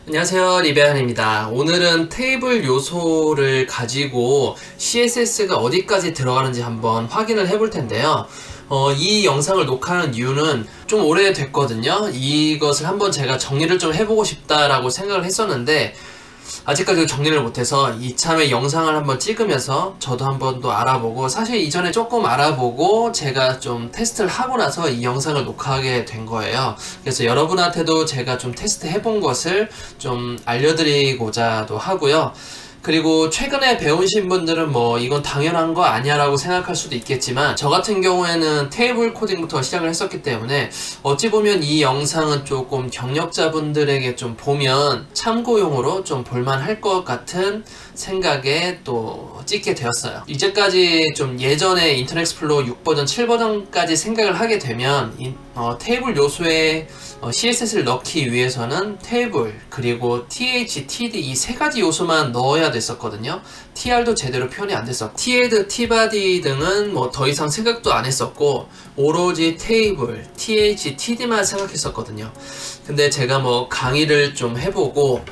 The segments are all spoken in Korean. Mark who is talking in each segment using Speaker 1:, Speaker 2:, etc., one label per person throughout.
Speaker 1: 안녕하세요, 리베안입니다. 오늘은 테이블 요소를 가지고 CSS가 어디까지 들어가는지 한번 확인을 해볼 텐데요. 이 영상을 녹화하는 이유는 좀 오래됐거든요. 이것을 한번 제가 정리를 좀 해보고 싶다라고 생각을 했었는데 아직까지 정리를 못해서 이참에 영상을 한번 찍으면서 저도 한번 또 알아보고, 사실 이전에 조금 알아보고 제가 좀 테스트를 하고 나서 이 영상을 녹화하게 된 거예요. 그래서 여러분한테도 제가 좀 테스트 해본 것을 좀 알려드리고자도 하고요. 그리고 최근에 배우신 분들은 뭐 이건 당연한 거 아니야 라고 생각할 수도 있겠지만, 저 같은 경우에는 테이블 코딩부터 시작을 했었기 때문에 어찌 보면 이 영상은 조금 경력자분들에게 좀 보면 참고용으로 좀 볼만할 것 같은 생각에 또 찍게 되었어요. 이제까지 좀 예전에 인터넷 익스플로러 6버전, 7버전까지 생각을 하게 되면 테이블 요소에 CSS를 넣기 위해서는 테이블, 그리고 TH, TD 이 세 가지 요소만 넣어야 됐었거든요. TR도 제대로 표현이 안 됐었고, THEAD, TBODY 등은 뭐 더 이상 생각도 안 했었고, 오로지 테이블, TH, TD만 생각했었거든요. 근데 제가 뭐 강의를 좀 해보고,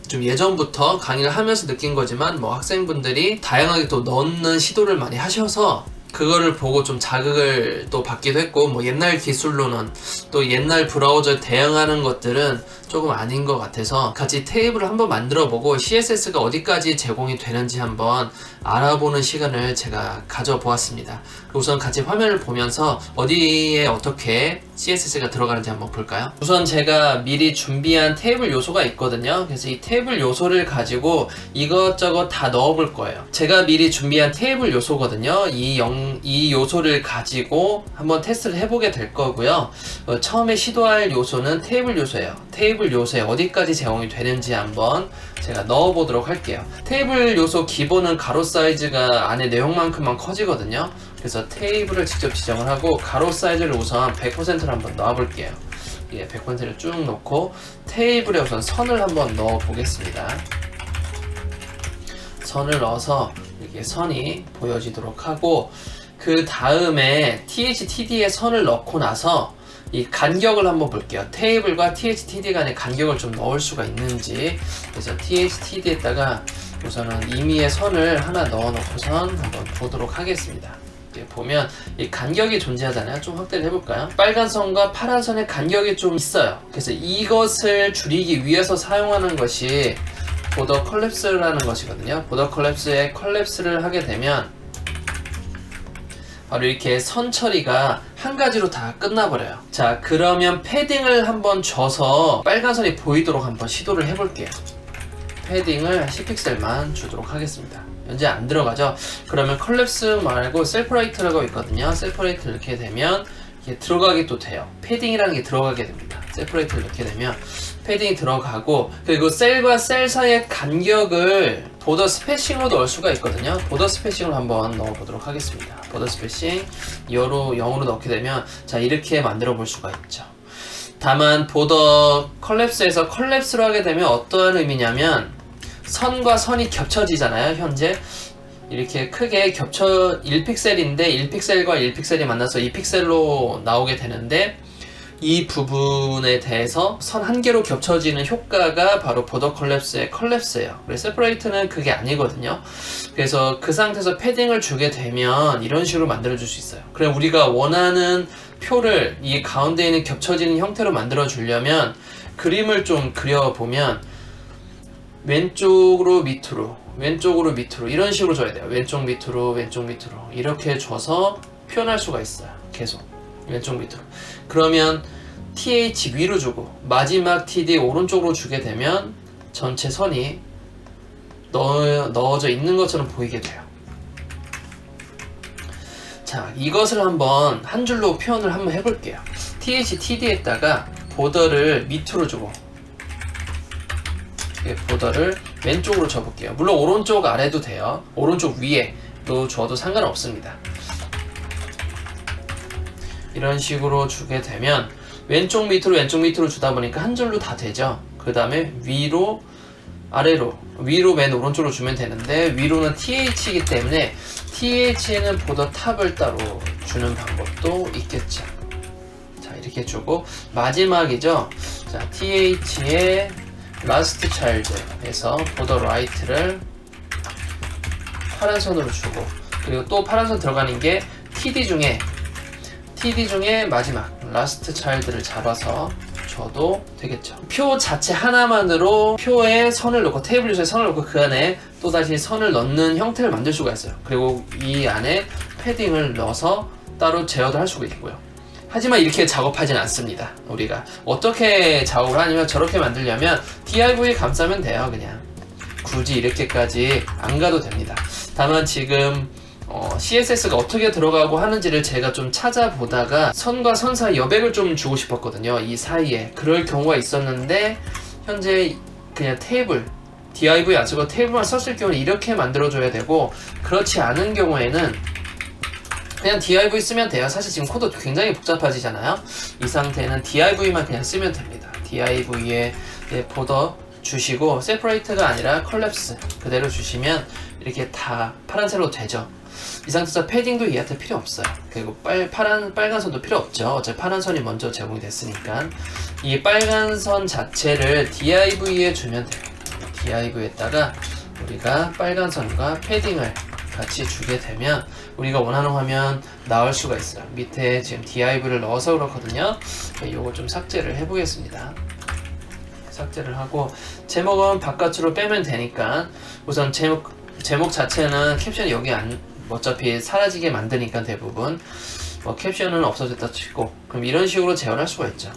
Speaker 1: 좀 예전부터 강의를 하면서 느낀 거지만, 뭐 학생분들이 다양하게 또 넣는 시도를 많이 하셔서 그거를 보고 좀 자극을 또 받기도 했고, 뭐 옛날 기술로는 또 옛날 브라우저에 대응하는 것들은 조금 아닌 것 같아서 같이 테이블을 한번 만들어 보고 CSS가 어디까지 제공이 되는지 한번 알아보는 시간을 제가 가져보았습니다. 우선 같이 화면을 보면서 어디에 어떻게 CSS가 들어가는지 한번 볼까요? 우선 제가 미리 준비한 테이블 요소가 있거든요. 그래서 이 테이블 요소를 가지고 이것저것 다 넣어 볼 거예요. 제가 미리 준비한 테이블 요소거든요. 이 요소를 가지고 한번 테스트를 해보게 될 거고요. 처음에 시도할 요소는 테이블 요소예요. 테이블 요소에 어디까지 제공이 되는지 한번 제가 넣어 보도록 할게요. 테이블 요소 기본은 가로 사이즈가 안에 내용만큼만 커지거든요. 그래서 테이블을 직접 지정을 하고 가로 사이즈를 우선 100%로 한번 넣어 볼게요. 예, 100%를 쭉 넣고 테이블에 우선 선을 한번 넣어 보겠습니다. 선을 넣어서 이렇게 선이 보여지도록 하고, 그 다음에 TH-TD에 선을 넣고 나서 이 간격을 한번 볼게요. 테이블과 TH-TD 간의 간격을 좀 넣을 수가 있는지. 그래서 TH-TD에다가 우선은 임의의 선을 하나 넣어 놓고선 한번 보도록 하겠습니다. 보면 이 간격이 존재하잖아요. 좀 확대를 해볼까요? 빨간 선과 파란 선의 간격이 좀 있어요. 그래서 이것을 줄이기 위해서 사용하는 것이 보더 컬랩스라는 것이거든요. 보더 컬랩스에 컬랩스를 하게 되면 바로 이렇게 선 처리가 한 가지로 다 끝나버려요. 자, 그러면 패딩을 한번 줘서 빨간 선이 보이도록 한번 시도를 해볼게요. 패딩을 10픽셀만 주도록 하겠습니다. 현재 안 들어가죠? 그러면 컬랩스 말고 세퍼레이트라고 있거든요. 세퍼레이트 이렇게 되면 이게 들어가게 또 돼요. 패딩이라는 게 들어가게 됩니다. 세퍼레이트를 넣게 되면 패딩이 들어가고, 그리고 셀과 셀 사이의 간격을 보더 스패싱으로 넣을 수가 있거든요. 보더 스패싱으로 한번 넣어보도록 하겠습니다. 보더 스패싱 0으로 넣게 되면 자, 이렇게 만들어 볼 수가 있죠. 다만 보더 컬랩스에서 컬랩스로 하게 되면 어떠한 의미냐면, 선과 선이 겹쳐지잖아요. 현재 이렇게 크게 1픽셀인데 1픽셀과 1픽셀이 만나서 2픽셀로 나오게 되는데, 이 부분에 대해서 선 한 개로 겹쳐지는 효과가 바로 보더 컬랩스의 컬랩스예요. 그래서 세퍼레이트는 그게 아니거든요. 그래서 그 상태에서 패딩을 주게 되면 이런 식으로 만들어 줄 수 있어요. 그럼 우리가 원하는 표를 이 가운데 있는 겹쳐지는 형태로 만들어 주려면 그림을 좀 그려보면 왼쪽으로 밑으로, 왼쪽으로 밑으로 이런 식으로 줘야 돼요. 왼쪽 밑으로, 왼쪽 밑으로 이렇게 줘서 표현할 수가 있어요. 계속 왼쪽 밑으로. 그러면 TH 위로 주고 마지막 TD 오른쪽으로 주게 되면 전체 선이 넣어져 있는 것처럼 보이게 돼요. 자, 이것을 한번 한 줄로 표현을 한번 해볼게요. TH, TD에다가 보더를 밑으로 주고 보더를 왼쪽으로 줘볼게요. 물론 오른쪽 아래도 돼요. 오른쪽 위에도 줘도 상관없습니다. 이런 식으로 주게 되면 왼쪽 밑으로 주다 보니까 한 줄로 다 되죠. 그 다음에 위로 아래로, 위로 맨 오른쪽으로 주면 되는데, 위로는 TH이기 때문에 TH에는 보더 탑을 따로 주는 방법도 있겠죠. 자, 이렇게 주고 마지막이죠. 자, TH에 라스트 차일드에서 보더 라이트를 파란 선으로 주고, 그리고 또 파란 선 들어가는 게 TD 중에 마지막 라스트 차일드를 잡아서 줘도 되겠죠. 표 자체 하나만으로 표에 선을 넣고, 테이블 요소에 선을 넣고 그 안에 또다시 선을 넣는 형태를 만들 수가 있어요. 그리고 이 안에 패딩을 넣어서 따로 제어도 할 수가 있고요. 하지만 이렇게 작업하진 않습니다. 우리가 어떻게 작업을 하냐면, 저렇게 만들려면 DIV 감싸면 돼요. 그냥 굳이 이렇게까지 안 가도 됩니다. 다만 지금 CSS가 어떻게 들어가고 하는지를 제가 좀 찾아보다가 선과 선 사이 여백을 좀 주고 싶었거든요. 이 사이에. 그럴 경우가 있었는데 현재 그냥 테이블, DIV 안 쓰고 테이블만 썼을 경우는 이렇게 만들어줘야 되고, 그렇지 않은 경우에는 그냥 DIV 쓰면 돼요. 사실 지금 코드 굉장히 복잡해지잖아요. 이 상태는 DIV만 그냥 쓰면 됩니다. DIV에 보더 주시고, 세퍼레이트가 아니라 컬랩스 그대로 주시면 이렇게 다 파란색으로 되죠. 이 상태에서 패딩도 얘한테 필요 없어요. 그리고 빨간 선도 필요 없죠. 어차피 파란 선이 먼저 제공이 됐으니까. 이 빨간 선 자체를 DIV에 주면 돼요. DIV에다가 우리가 빨간 선과 패딩을 같이 주게 되면 우리가 원하는 화면 나올 수가 있어요. 밑에 지금 DIV를 넣어서 그렇거든요. 이거 좀 삭제를 해보겠습니다. 삭제를 하고, 제목은 바깥으로 빼면 되니까, 우선 제목 자체는 캡션이 여기 어차피 사라지게 만드니까 대부분 캡션은 없어졌다 치고, 그럼 이런 식으로 제어할 수가 있죠.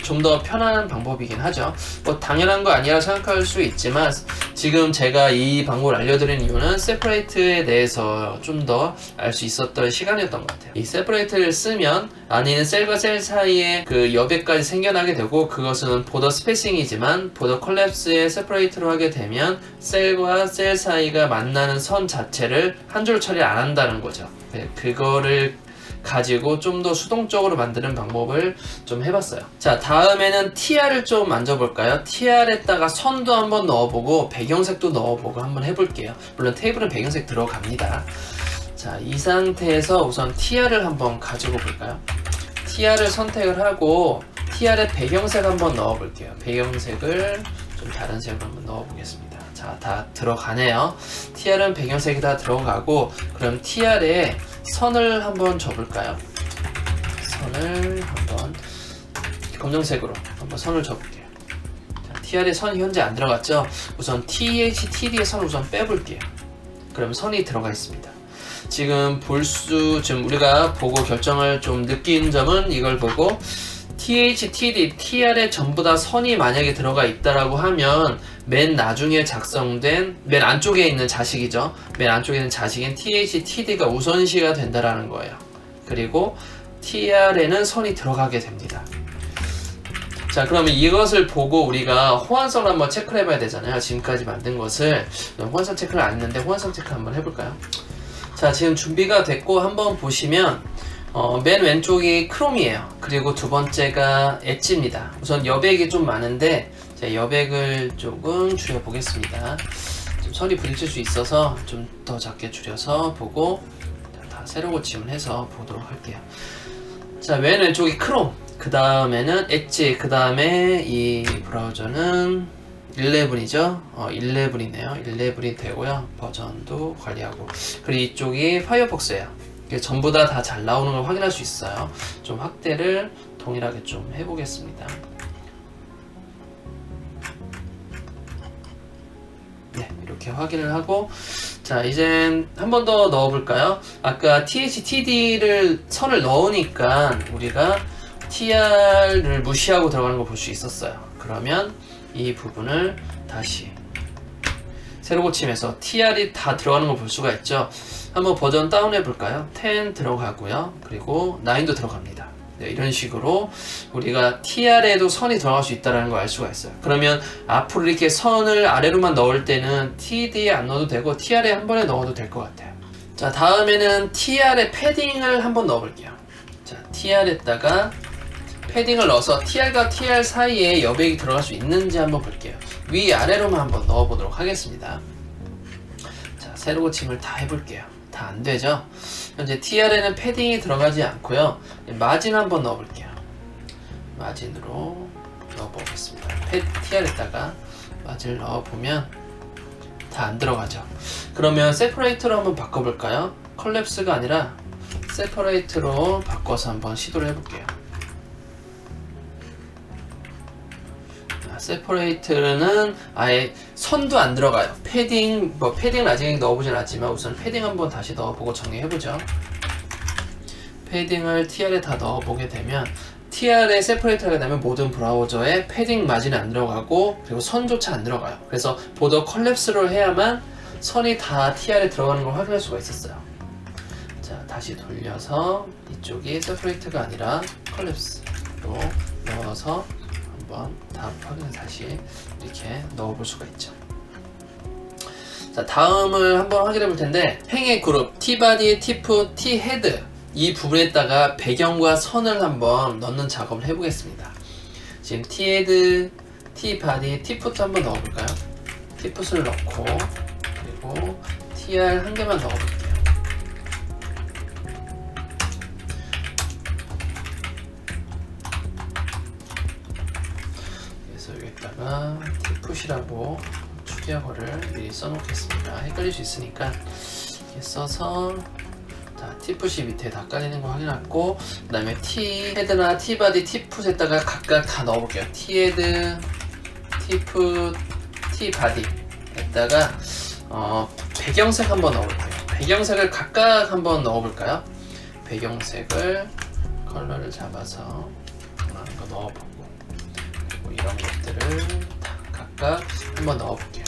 Speaker 1: 좀 더 편한 방법이긴 하죠. 당연한 거 아니라 생각할 수 있지만, 지금 제가 이 방법을 알려드리는 이유는 세퍼레이트에 대해서 좀 더 알 수 있었던 시간이었던 것 같아요. 이 세퍼레이트를 쓰면 안에는 셀과 셀 사이에 그 여백까지 생겨나게 되고, 그것은 보더 스페이싱이지만 보더 컬랩스의 세퍼레이트로 하게 되면 셀과 셀 사이가 만나는 선 자체를 한 줄 처리 안 한다는 거죠. 그거를 가지고 좀 더 수동적으로 만드는 방법을 좀 해봤어요. 자, 다음에는 TR을 좀 만져볼까요? TR에다가 선도 한번 넣어보고 배경색도 넣어보고 한번 해볼게요. 물론 테이블은 배경색 들어갑니다. 자, 이 상태에서 우선 TR을 한번 가지고 볼까요? TR을 선택을 하고 TR에 배경색 한번 넣어볼게요. 배경색을 좀 다른 색으로 한번 넣어보겠습니다. 자, 다 들어가네요. TR은 배경색이 다 들어가고, 그럼 TR에 선을 한번 줘볼까요? 선을 한번 검정색으로 한번 선을 줘볼게요. 자, TR에 선이 현재 안 들어갔죠? 우선 THTD의 선을 우선 빼볼게요. 그러면 선이 들어가 있습니다. 지금 지금 우리가 보고 결정을 좀 느낀 점은, 이걸 보고 THTD, TR에 전부 다 선이 만약에 들어가 있다라고 하면 맨 나중에 작성된 맨 안쪽에 있는 자식이죠. 맨 안쪽에 있는 자식인 THTD가 우선시가 된다라는 거예요. 그리고 TR에는 선이 들어가게 됩니다. 자, 그러면 이것을 보고 우리가 호환성을 한번 체크를 해봐야 되잖아요. 지금까지 만든 것을. 호환성 체크를 안 했는데 호환성 체크 한번 해볼까요? 자, 지금 준비가 됐고, 한번 보시면 맨 왼쪽이 크롬이에요. 그리고 두 번째가 엣지입니다. 우선 여백이 좀 많은데 제가 여백을 조금 줄여보겠습니다. 좀 선이 부딪힐 수 있어서 좀 더 작게 줄여서 보고, 다 새로 고침을 해서 보도록 할게요. 자, 맨 왼쪽이 크롬, 그 다음에는 엣지, 그 다음에 이 브라우저는 11이죠. 11이네요. 11이 되고요. 버전도 관리하고, 그리고 이쪽이 파이어폭스예요. 전부 다 잘 나오는 걸 확인할 수 있어요. 좀 확대를 동일하게 좀 해보겠습니다. 네, 이렇게 확인을 하고, 자, 이젠 한 번 더 넣어볼까요? 아까 THTD를 선을 넣으니까 우리가 TR을 무시하고 들어가는 걸 볼 수 있었어요. 그러면 이 부분을 다시 새로 고침해서 TR이 다 들어가는 걸 볼 수가 있죠. 한번 버전 다운해 볼까요? 10 들어가고요. 그리고 9도 들어갑니다. 네, 이런 식으로 우리가 TR에도 선이 들어갈 수 있다는 걸 알 수가 있어요. 그러면 앞으로 이렇게 선을 아래로만 넣을 때는 TD에 안 넣어도 되고 TR에 한 번에 넣어도 될 것 같아요. 자, 다음에는 TR에 패딩을 한번 넣어볼게요. 자, TR에다가 패딩을 넣어서 TR과 TR 사이에 여백이 들어갈 수 있는지 한번 볼게요. 위아래로만 한번 넣어보도록 하겠습니다. 자, 새로 고침을 다 해볼게요. 다 안되죠? 현재 TR에는 패딩이 들어가지 않고요. 마진 한번 넣어볼게요. 마진으로 넣어보겠습니다. TR에다가 맞을 넣어보면 다 안 들어가죠. 그러면 세퍼레이트로 한번 바꿔볼까요? 컬랩스가 아니라 세퍼레이트로 바꿔서 한번 시도를 해볼게요. 세퍼레이트는 아예 선도 안 들어가요. 패딩, 패딩을 아직 넣어보진 않았지만 우선 패딩 한번 다시 넣어보고 정리해보죠. 패딩을 TR에 다 넣어보게 되면 TR에 세퍼레이트하게 되면 모든 브라우저에 패딩 마진이 안 들어가고 그리고 선조차 안 들어가요. 그래서 보더 컬랩스를 해야만 선이 다 TR에 들어가는 걸 확인할 수가 있었어요. 자, 다시 돌려서 이쪽이 세퍼레이트가 아니라 컬랩스로 넣어서 한번 다 확인을 다시 이렇게 넣어볼 수가 있죠. 자, 다음을 한번 확인해 볼 텐데 행의 그룹 T바디, T풋, T헤드 이 부분에다가 배경과 선을 한번 넣는 작업을 해보겠습니다. 지금 T헤드, T바디, T풋 한번 넣어볼까요? T풋을 넣고 그리고 TR 한 개만 넣어볼게요. 그래서 여기다가 T풋이라고 추격어를 미리 써놓겠습니다. 헷갈릴 수 있으니까 이렇게 써서 T풋이 밑에 다 깔리는 거 확인했고 그 다음에 T헤드나 T바디, T풋에다가 각각 다 넣어볼게요. T헤드, T풋, T바디에다가 배경색 한번 넣어볼게요. 배경색을 각각 한번 넣어볼까요? 배경색을 컬러를 잡아서 원하는 거 넣어보고 그리고 이런 것들을 다 각각 한번 넣어볼게요.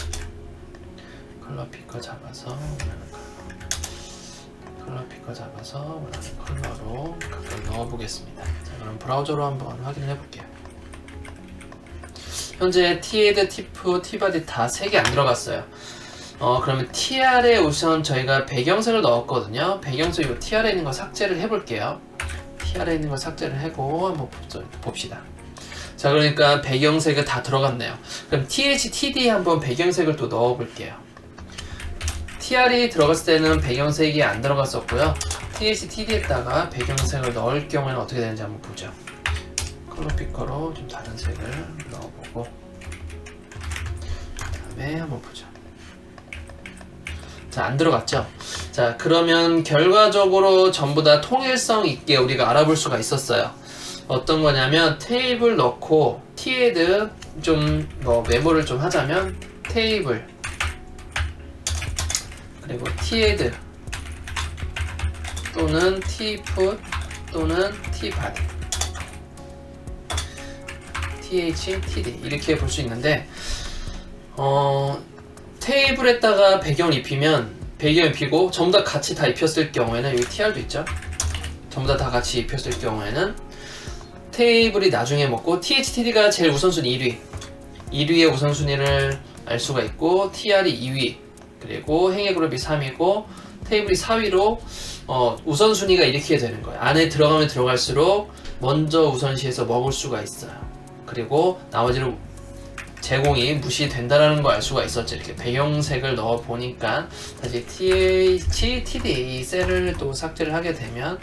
Speaker 1: 컬러 피커 잡아서 원하는 컬러 피커 잡아서 원하는 컬러로 각각 넣어보겠습니다. 자, 그럼 브라우저로 한번 확인을 해볼게요. 현재 T헤드, T풋, T바디 다 3개 안 들어갔어요. 그러면 TR에 우선 저희가 배경색을 넣었거든요. 배경색 이 TR에 있는 거 삭제를 해볼게요. TR에 있는 거 삭제를 하고 한번 봅시다. 자, 그러니까 배경색이 다 들어갔네요. 그럼 THTD 한번 배경색을 또 넣어볼게요. TR이 들어갔을 때는 배경색이 안 들어갔었고요. THTD에다가 배경색을 넣을 경우에는 어떻게 되는지 한번 보죠. 컬러 피커로 좀 다른 색을 넣어보고 그 다음에 한번 보죠. 자, 안 들어갔죠? 자, 그러면 결과적으로 전부 다 통일성 있게 우리가 알아볼 수가 있었어요. 어떤 거냐면 테이블 넣고 T헤드 좀 메모를 좀 하자면 테이블 그리고 T헤드 또는 T풋 또는 T바디 THTD 이렇게 볼 수 있는데 테이블에다가 배경을 입히면 배경을 입히고 전부 다 같이 다 입혔을 경우에는 여기 TR도 있죠. 전부 다 같이 입혔을 경우에는 테이블이 나중에 먹고 THTD가 제일 우선순위 1위의 우선순위를 알 수가 있고 TR이 2위 그리고 행의 그룹이 3위고 테이블이 4위로 우선순위가 이렇게 되는 거예요. 안에 들어가면 들어갈수록 먼저 우선시해서 먹을 수가 있어요. 그리고 나머지는 제공이 무시된다라는 걸 알 수가 있었죠. 이렇게 배경색을 넣어 보니까 다시 THTD 셀을 또 삭제를 하게 되면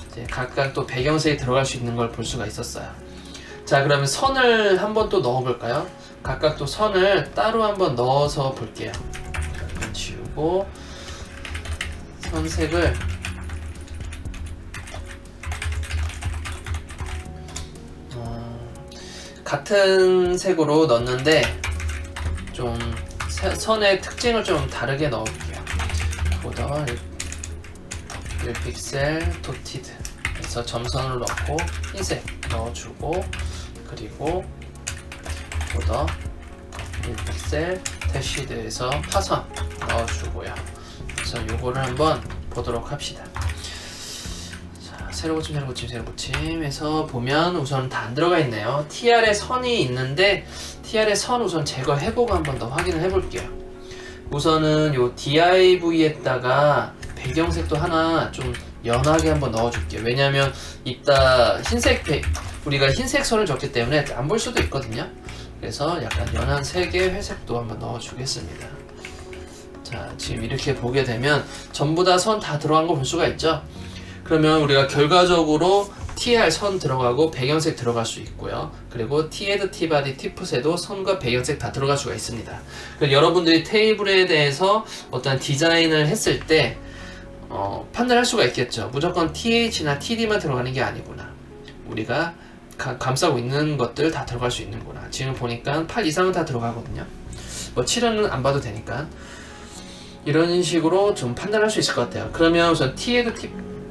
Speaker 1: 이제 각각 또 배경색이 들어갈 수 있는 걸 볼 수가 있었어요. 자, 그러면 선을 한번 또 넣어 볼까요? 각각 또 선을 따로 한번 넣어서 볼게요. 이건 지우고 선색을 같은 색으로 넣었는데 좀 선의 특징을 좀 다르게 넣어볼게요. 보더 1픽셀 도티드 그래서 점선을 넣고 흰색 넣어주고 그리고 보더 1픽셀 대시드에서 파선 넣어주고요. 그래서 요거를 한번 보도록 합시다. 자, 세로 고침 해서 보면 우선 다 안 들어가 있네요. TR에 선이 있는데 TR의 선 우선 제거해보고 한번 더 확인을 해볼게요. 우선은 요 DIV에다가 배경색도 하나 좀 연하게 한번 넣어줄게요. 왜냐면 이따 우리가 흰색 선을 줬기 때문에 안 볼 수도 있거든요. 그래서 약간 연한 색의 회색도 한번 넣어주겠습니다. 자, 지금 이렇게 보게 되면 전부 다 선 다 들어간 거 볼 수가 있죠. 그러면 우리가 결과적으로 TR 선 들어가고 배경색 들어갈 수 있고요. 그리고 T-헤드, T-바디, T-풋에도 선과 배경색 다 들어갈 수가 있습니다. 여러분들이 테이블에 대해서 어떤 디자인을 했을 때 판단할 수가 있겠죠. 무조건 TH나 TD만 들어가는 게 아니구나. 우리가 감싸고 있는 것들 다 들어갈 수 있는구나. 지금 보니까 8 이상은 다 들어가거든요. 뭐 7은 안 봐도 되니까. 이런 식으로 좀 판단할 수 있을 것 같아요. 그러면 우선 T-헤드,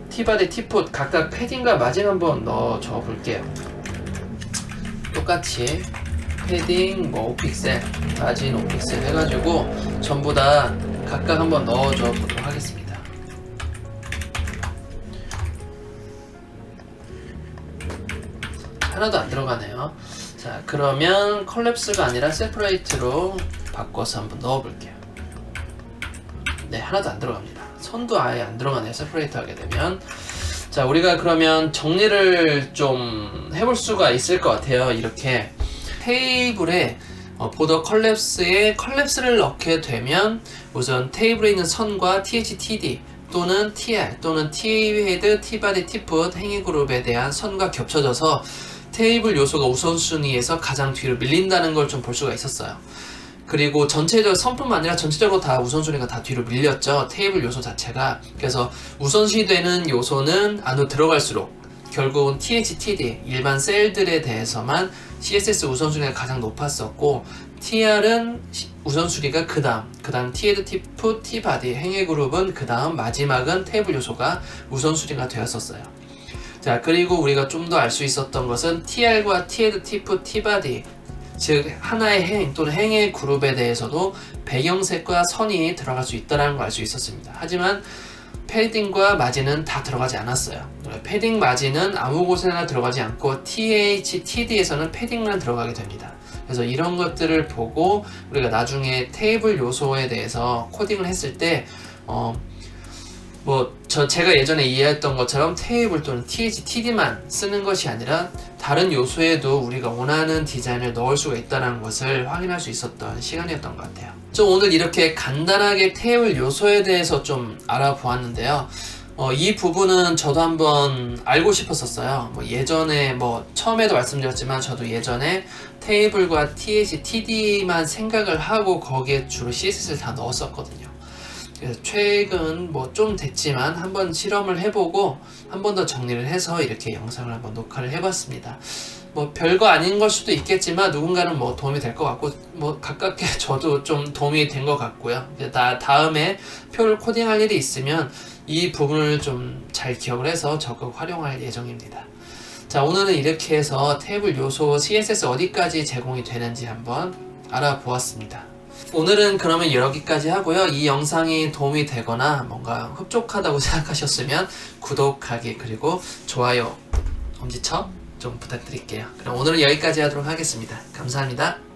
Speaker 1: T-바디, T-풋 각각 패딩과 마진 한번 넣어줘 볼게요. 똑같이 패딩 5픽셀, 마진 5픽셀 해가지고 전부 다 각각 한번 넣어줘 보도록 하겠습니다. 하나도 안 들어가네요. 자, 그러면 컬랩스가 아니라 세퍼레이트로 바꿔서 한번 넣어볼게요. 네, 하나도 안 들어갑니다. 선도 아예 안 들어가네요. 세퍼레이트 하게 되면. 자, 우리가 그러면 정리를 좀 해볼 수가 있을 것 같아요. 이렇게 테이블에 보더 컬랩스에 컬랩스를 넣게 되면 우선 테이블에 있는 선과 TH-TD 또는 TR 또는 T-헤드, T-바디, T-풋 행위 그룹에 대한 선과 겹쳐져서 테이블 요소가 우선순위에서 가장 뒤로 밀린다는 걸 좀 볼 수가 있었어요. 그리고 전체적으로 선뿐만 아니라 전체적으로 다 우선순위가 다 뒤로 밀렸죠. 테이블 요소 자체가. 그래서 우선시되는 요소는 안으로 들어갈수록 결국은 TH-TD 일반 셀들에 대해서만 CSS 우선순위가 가장 높았었고 TR은 우선순위가 그 다음 T-헤드, T-풋, T-바디 행위 그룹은 그 다음 마지막은 테이블 요소가 우선순위가 되었었어요. 자, 그리고 우리가 좀 더 알 수 있었던 것은 TR과 T-헤드, T-풋, T-바디 즉 하나의 행 또는 행의 그룹에 대해서도 배경색과 선이 들어갈 수 있다는 걸 알 수 있었습니다. 하지만 패딩과 마진은 다 들어가지 않았어요. 패딩 마진은 아무 곳에나 들어가지 않고 TH, TD에서는 패딩만 들어가게 됩니다. 그래서 이런 것들을 보고 우리가 나중에 테이블 요소에 대해서 코딩을 했을 때 제가 예전에 이해했던 것처럼 테이블 또는 TH, TD만 쓰는 것이 아니라 다른 요소에도 우리가 원하는 디자인을 넣을 수가 있다는 것을 확인할 수 있었던 시간이었던 것 같아요. 오늘 이렇게 간단하게 테이블 요소에 대해서 좀 알아보았는데요. 이 부분은 저도 한번 알고 싶었었어요. 예전에 처음에도 말씀드렸지만 저도 예전에 테이블과 TH, TD만 생각을 하고 거기에 주로 CSS를 다 넣었었거든요. 그래서 최근 좀 됐지만 한번 실험을 해보고 한 번 더 정리를 해서 이렇게 영상을 한번 녹화를 해봤습니다. 별거 아닌 걸 수도 있겠지만 누군가는 도움이 될 것 같고 가깝게 저도 좀 도움이 된 것 같고요. 다음에 표를 코딩할 일이 있으면 이 부분을 좀 잘 기억을 해서 적극 활용할 예정입니다. 자, 오늘은 이렇게 해서 테이블 요소 CSS 어디까지 제공이 되는지 한번 알아보았습니다. 오늘은 그러면 여기까지 하고요. 이 영상이 도움이 되거나 뭔가 흡족하다고 생각하셨으면 구독하기 그리고 좋아요, 엄지척 좀 부탁드릴게요. 그럼 오늘은 여기까지 하도록 하겠습니다. 감사합니다.